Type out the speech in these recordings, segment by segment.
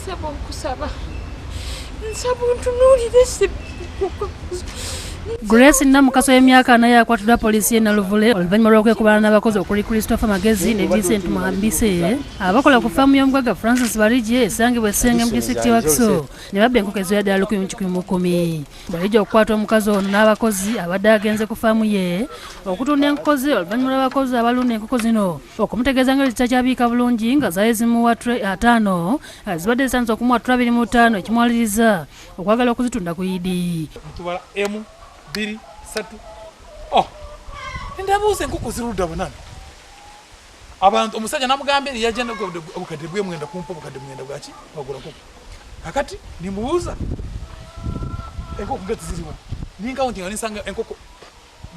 Nsaba nkusaba ntunulire Grace Namukaso y'emyaka 4 yakwatiddwa poliisi y'e Naluvule oluvannyuma lw'okwekubana n'abakozi okuli Christopher Magezi ne Vincent Muhambise abakola ku ffaamu y'omugagga Francis Balijje esangibwa Essenge mu disitulikiti ya Wakiso ne babba enkoko eziwera ddala 110. Balijje okukwata omukazi ono n'abakozi abadde agenze ku ffaamu ye okutunda enkoko ze oluvannyuma lw'abakozi abalunda enkoko zino okumutegeeza ngeri zitakyabiika bulungi nga zaali zimuwa tray 5 zibadde zisandise okumuwa tray 25 ekimwaliriza okwagala okuzitunda ku Idi. Biri satu ndabuuza enkoko zirudda bunana abantu omusajja namugambye yagenda obukadde bwe mwenda kumpa obukadde mwenda bwaki bagula nkoko kakati nimubuuza enkoko ngati ziriwa ninga wonti nisanga enkoko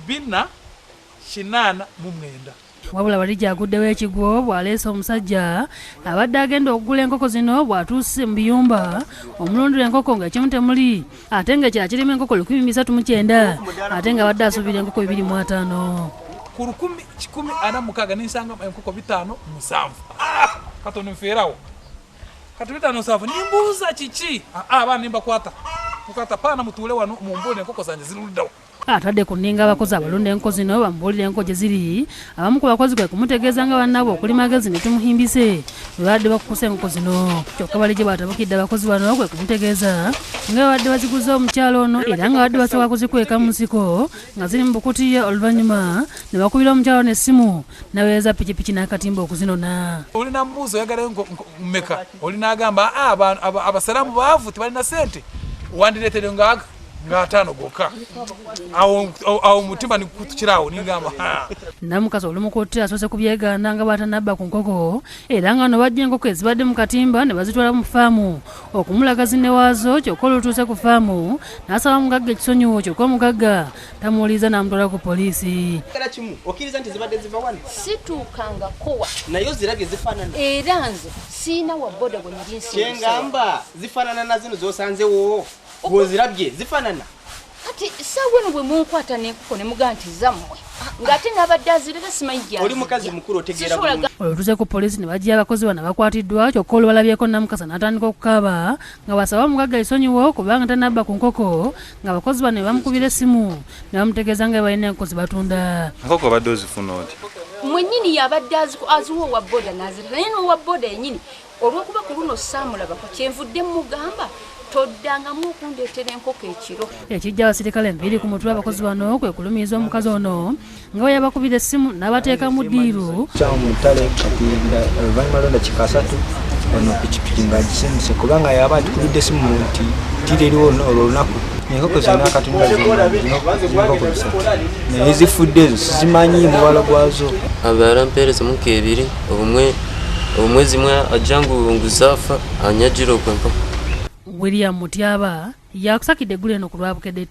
480 mu mwenda. Wabula Balijje aguddewo ekigwo bw'aleese omusajja abadde agenda okugula enkoko zino bw'atuuse mu biyumba omulundira enkoko nga kimu temuli ate nga ekirala kirimu enkoko 139 ate nga abadde asuubira enkoko 25. Ku 146 ninsanga enkoko 507 katono nfeerawo kati 507 nimbuuza kiki abaana nimbakwata mukwata paana mutuule wano mumbulire enkoko zange ziruddawo. Atadde ku nninga abakozi abalunda enkoko zino bambuulira enkoko gye ziri abamu ku bakozi kwe kumutegeeza nga bannaabwe okuli Magezi ne tumuhimbise bwe badde bakukusa enkoko zino kyokka Balijje bw'atabukidde abakozi bano kwe kumutegeeza nga babadde baziguza omukyalo ono era nga badde basobola kuzikweka mu nsiko nga ziri mu bukutiya oluvannyuma ne bakubira omukyalo n'essimu n'aweereza pikipiki n'akatimba okuzinona. Olina mbuuzo oyagalayo mmeka olina agamba abasalamu baavu tebalina ssente wandireetere nga 5 gokka awo mutima nikutukirawo ningamba Namukaso olumukutte asoose kubyegaana nga bwatanabba ku nkoko era nga no bajja enkoko ezibadde mu katimba ne bazitwala mu ffaamu okumulaga zinne waazo kyokka olutuuse ku ffaamu n'asaba mugagga ekisonyiwo kyokka omugagga tamuwuliza n'amutwala ku poliisi. Okkiriza nti zibadde ziva wano? Situukanga kowa naye ozirabye zifaanana era nze siina wa boda gwe nali nsinga kyengamba zifaanana na zino z'osanzewo bw'ozirabye zifaanana kati ssaawa eno bwe munkwata n'enkoko ne mugaa nti zammwe ng'ate ng'abadde azirera simanyi oli mukazi mukulu otegeera bulungi. Olutuuse ku poliisi ne bajja abakozi bano bakwatiddwa kyokka olubalabyeko Namukasa n'atandika okukaaba nga basaba omugagga esonyiwo kubanga tanabba ku nkoko nga abakozi bano ne bamukubira essimu ne bamutegeeza nga balina enkoko zibatunda. Enkoko badde ozifuna oti? Mwennyini yabadde aziwa owa boda n'azirera naye n'owa boda yennyini olw'okuba ku luno saamulabako kyenvudde mugamba toddangamu okundeetera enkoko ekiro. Ekijja abasirikale 2 ku mutwe abakozi bano kwe kulumiriza omukazi ono nga we yabakubira essimu n'abateeka mu ddiiru. Kyamutale kati oluvannyuma londa kika 3 ono pikipiki ng'agisindise kubanga yaba atukubidde essimu nti tireriwo olwo olunaku enkoko zirina akatunda enkoko 3 naye zifudde ezo sizimanyi muwala gwazo. Abaara mpeereza muka 2 obumwe zimwe ajjangu nguzafa anyagira okwempa. William Mutyaba yakusakidde eggulu eno ku Lwabukedde.